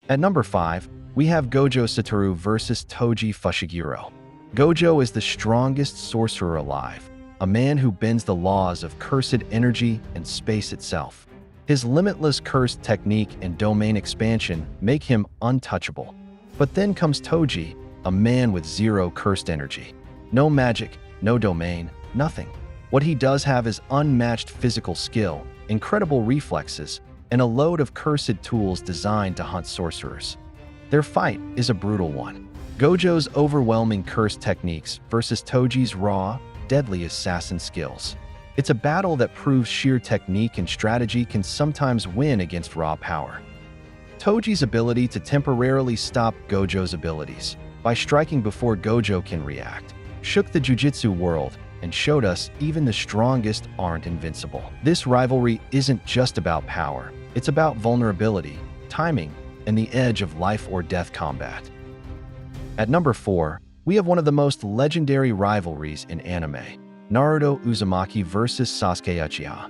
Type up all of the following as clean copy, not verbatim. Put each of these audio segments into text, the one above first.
At number 5, we have Gojo Satoru versus Toji Fushiguro. Gojo is the strongest sorcerer alive, a man who bends the laws of cursed energy and space itself. His limitless cursed technique and domain expansion make him untouchable. But then comes Toji, a man with zero cursed energy. No magic, no domain, nothing. What he does have is unmatched physical skill, incredible reflexes, and a load of cursed tools designed to hunt sorcerers. Their fight is a brutal one. Gojo's overwhelming cursed techniques versus Toji's raw, deadly assassin skills. It's a battle that proves sheer technique and strategy can sometimes win against raw power. Toji's ability to temporarily stop Gojo's abilities by striking before Gojo can react shook the jujitsu world and showed us even the strongest aren't invincible. This rivalry isn't just about power, it's about vulnerability, timing, and the edge of life or death combat. At number 4, we have one of the most legendary rivalries in anime, Naruto Uzumaki versus Sasuke Uchiha.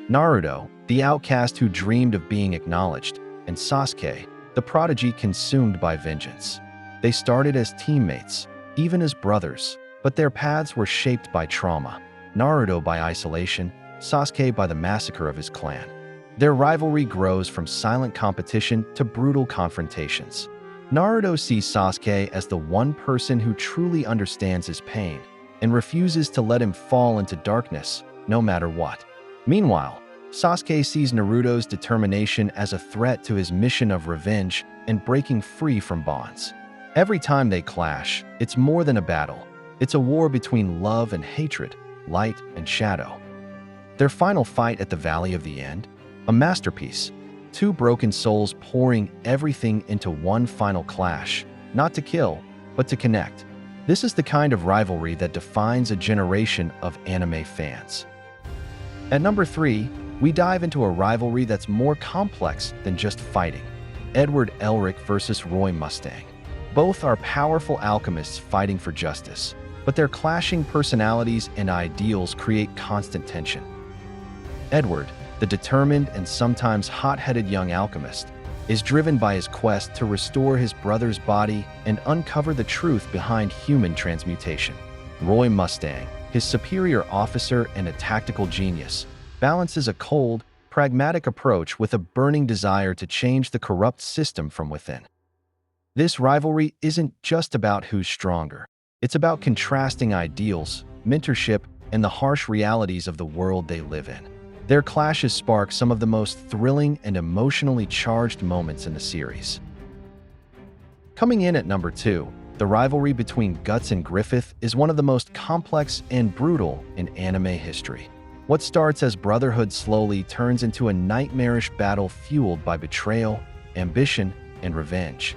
Naruto, the outcast who dreamed of being acknowledged, and Sasuke, the prodigy consumed by vengeance. They started as teammates, even as brothers, but their paths were shaped by trauma, Naruto by isolation, Sasuke by the massacre of his clan. Their rivalry grows from silent competition to brutal confrontations. Naruto sees Sasuke as the one person who truly understands his pain and refuses to let him fall into darkness, no matter what. Meanwhile, Sasuke sees Naruto's determination as a threat to his mission of revenge and breaking free from bonds. Every time they clash, it's more than a battle. It's a war between love and hatred, light and shadow. Their final fight at the Valley of the End, a masterpiece, two broken souls pouring everything into one final clash, not to kill, but to connect. This is the kind of rivalry that defines a generation of anime fans. At number 3, we dive into a rivalry that's more complex than just fighting. Edward Elric versus Roy Mustang. Both are powerful alchemists fighting for justice, but their clashing personalities and ideals create constant tension. Edward, the determined and sometimes hot-headed young alchemist, is driven by his quest to restore his brother's body and uncover the truth behind human transmutation. Roy Mustang, his superior officer and a tactical genius, balances a cold, pragmatic approach with a burning desire to change the corrupt system from within. This rivalry isn't just about who's stronger. It's about contrasting ideals, mentorship, and the harsh realities of the world they live in. Their clashes spark some of the most thrilling and emotionally charged moments in the series. Coming in at number 2, the rivalry between Guts and Griffith is one of the most complex and brutal in anime history. What starts as brotherhood slowly turns into a nightmarish battle fueled by betrayal, ambition, and revenge.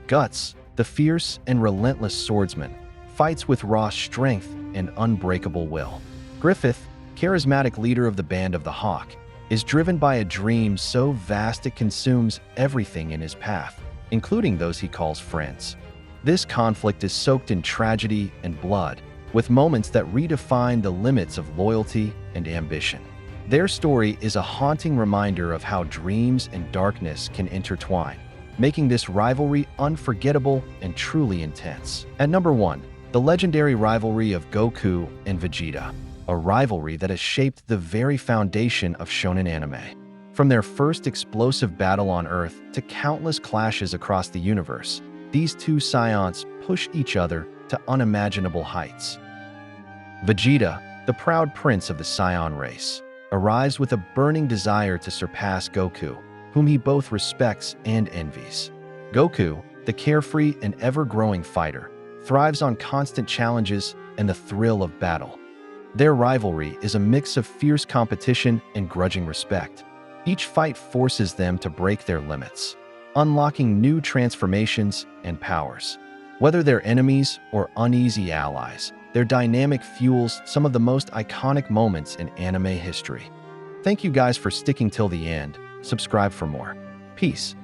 Guts, the fierce and relentless swordsman, fights with raw strength and unbreakable will. Griffith, charismatic leader of the Band of the Hawk, is driven by a dream so vast it consumes everything in his path, including those he calls friends. This conflict is soaked in tragedy and blood, with moments that redefine the limits of loyalty and ambition. Their story is a haunting reminder of how dreams and darkness can intertwine, making this rivalry unforgettable and truly intense. At number 1, the legendary rivalry of Goku and Vegeta, a rivalry that has shaped the very foundation of shonen anime. From their first explosive battle on Earth to countless clashes across the universe, these two scions push each other to unimaginable heights. Vegeta, the proud prince of the Scion race, arrives with a burning desire to surpass Goku, whom he both respects and envies. Goku, the carefree and ever-growing fighter, thrives on constant challenges and the thrill of battle. Their rivalry is a mix of fierce competition and grudging respect. Each fight forces them to break their limits, unlocking new transformations and powers. Whether they're enemies or uneasy allies, their dynamic fuels some of the most iconic moments in anime history. Thank you guys for sticking till the end. Subscribe for more. Peace.